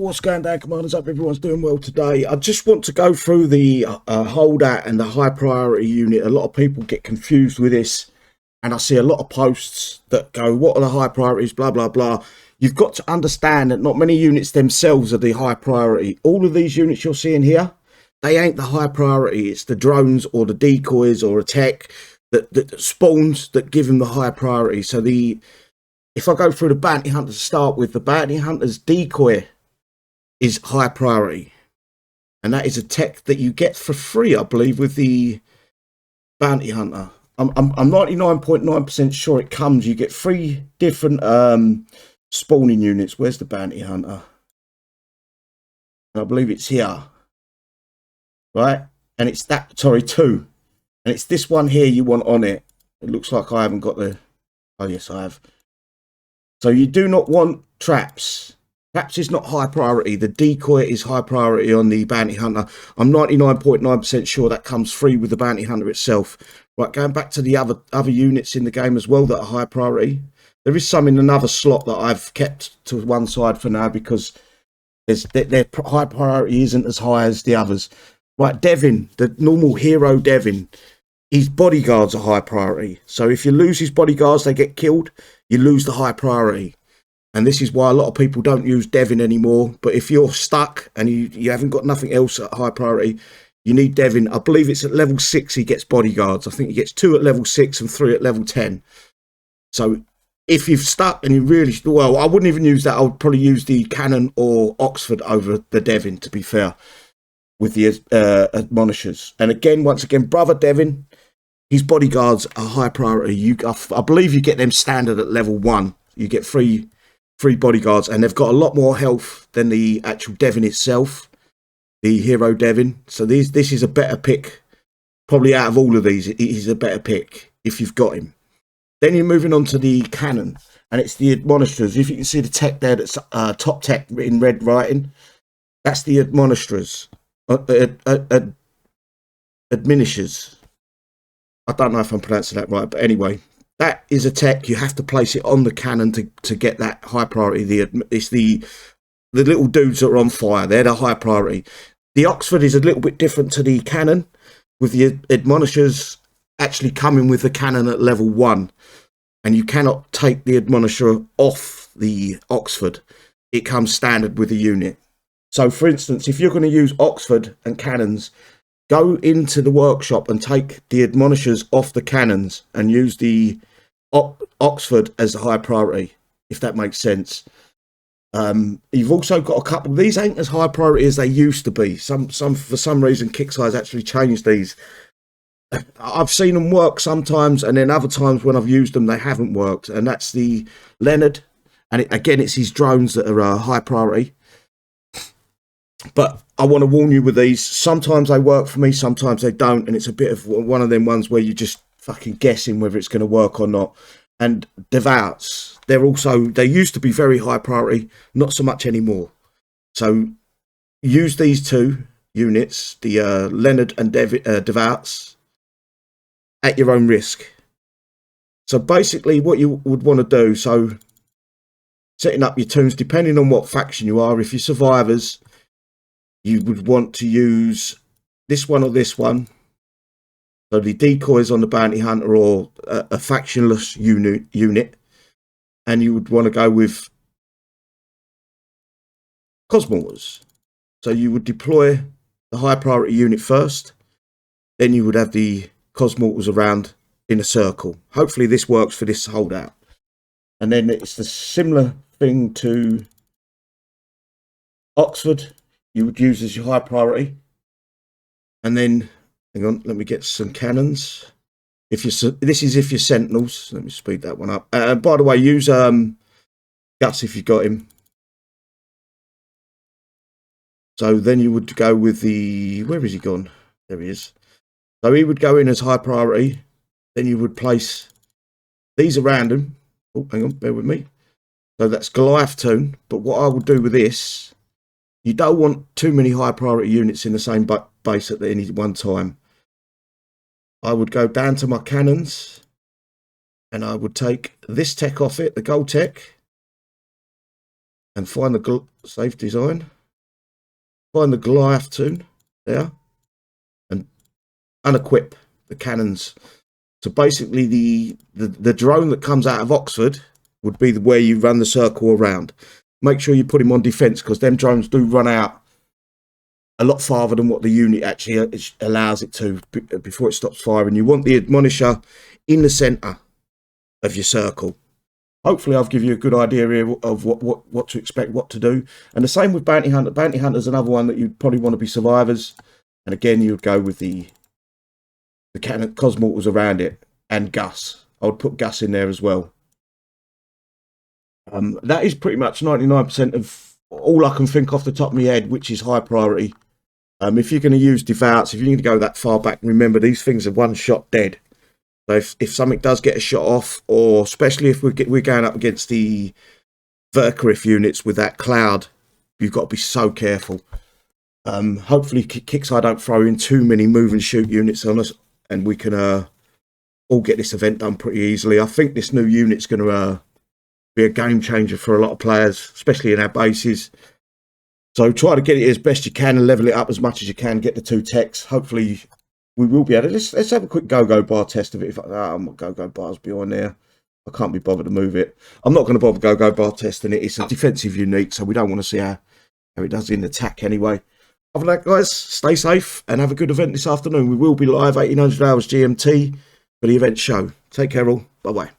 what's going down, commanders? Hope everyone's doing well today. I just want to go through the holdout and the high priority unit. A lot of people get confused with this, and I see a lot of posts that go, what are the high priorities, blah, blah, blah. You've got to understand that not many units themselves are the high priority. All of these units you're seeing here, they ain't the high priority. It's the drones or the decoys or a tech that spawns that give them the high priority. So if I go through the bounty hunters to start with, the bounty hunters decoy is high priority, and that is a tech that you get for free, I believe, with the bounty hunter. I'm 99.9% sure it comes. You get 3 different spawning units. Where's the bounty hunter? I believe it's here, right? And it's that, sorry, 2, and it's this one here you want on it. It looks like I haven't got the, oh yes I have. So you do not want traps. Traps is not high priority. The decoy is high priority on the bounty hunter. I'm 99.9% sure that comes free with the bounty hunter itself. Right, going back to the other units in the game as well that are high priority. There is some in another slot that I've kept to one side for now because their high priority isn't as high as the others. Right, Devin, the normal hero Devin, his bodyguards are high priority. So if you lose his bodyguards, they get killed, you lose the high priority. And this is why a lot of people don't use Devin anymore. But if you're stuck and you haven't got nothing else at high priority, you need Devin. I believe it's at level 6 he gets bodyguards. I think he gets 2 at level 6 and 3 at level 10. So if you've stuck and you really, well, I wouldn't even use that. I would probably use the Cannon or Oxford over the Devin, to be fair, with the admonishers. And again, once again, brother Devin, his bodyguards are high priority. I believe you get them standard at level 1. You get 3 bodyguards, and they've got a lot more health than the actual Devin itself, the hero Devin. So this is a better pick, probably out of all of these. He's a better pick if you've got him. Then you're moving on to the Cannon, and it's the admonishers. If you can see the tech there, that's top tech in red writing, that's the admonishers, admonishers. I don't know if I'm pronouncing that right, but anyway, that is a tech. You have to place it on the cannon to get that high priority. It's the little dudes that are on fire. They're the high priority. The Oxford is a little bit different to the cannon, with the admonishers actually coming with the cannon at level 1. And you cannot take the admonisher off the Oxford. It comes standard with the unit. So, for instance, if you're going to use Oxford and cannons, go into the workshop and take the admonishers off the cannons and use the Oxford as a high priority, if that makes sense. You've also got a couple. These ain't as high priority as they used to be. Some for some reason, Kixeye's actually changed these. I've seen them work sometimes, and then other times when I've used them, they haven't worked. And that's the Leonard, and again, it's his drones that are high priority. But I want to warn you with these. Sometimes they work for me, sometimes they don't, and it's a bit of one of them ones where you're just fucking guessing whether it's going to work or not. And Devouts, they used to be very high priority, not so much anymore. So use these 2 units, the Leonard and Devouts, at your own risk. So basically what you would want to do, so setting up your toons, depending on what faction you are, if you're survivors, you would want to use this one or this one. So the decoys on the bounty hunter, or a factionless unit. And you would want to go with Cosmorters. So you would deploy the high priority unit first. Then you would have the Cosmorters around in a circle. Hopefully this works for this holdout. And then it's the similar thing to Oxford. You would use as your high priority. And then, hang on, let me get some cannons. This is if you're sentinels. Let me speed that one up. By the way, use Guts if you got him. So then you would go with the, where is he gone? There he is. So he would go in as high priority. Then you would place these around him. Oh, hang on, bear with me. So that's Goliath toon. But what I would do with this, you don't want too many high priority units in the same base at any one time. I would go down to my cannons, and I would take this tech off it, the gold tech, and find the safe design. find the Goliath tune there, and unequip the cannons. So basically the drone that comes out of Oxford would be where you run the circle around. Make sure you put him on defense, because them drones do run out a lot farther than what the unit actually allows it to before it stops firing. You want the admonisher in the center of your circle. Hopefully I've given you a good idea here of what to expect, what to do. And the same with Bounty Hunter. Bounty Hunter's another one that you'd probably want to be survivors. And again, you would go with the cannon Cosmortals around it, and Gus. I would put Gus in there as well. That is pretty much 99% of all I can think off the top of my head, which is high priority. If you're going to use Devouts, if you're going to go that far back, remember these things are one shot dead. So if something does get a shot off, or especially if we're going up against the Verkarif units with that cloud, you've got to be so careful. Hopefully kixeye don't throw in too many move and shoot units on us, and we can all get this event done pretty easily. I think this new unit's going to be a game changer for a lot of players, especially in our bases. So try to get it as best you can and level it up as much as you can. Get the 2 techs. Hopefully we will be able to. Let's have a quick go-go bar test of it. If go-go bar's behind there, I can't be bothered to move it. I'm not going to bother go-go bar testing it. It's a defensive unique, so we don't want to see how it does in attack anyway. Other than that, guys, stay safe and have a good event this afternoon. We will be live 1800 hours GMT for the event show. Take care all. Bye-bye.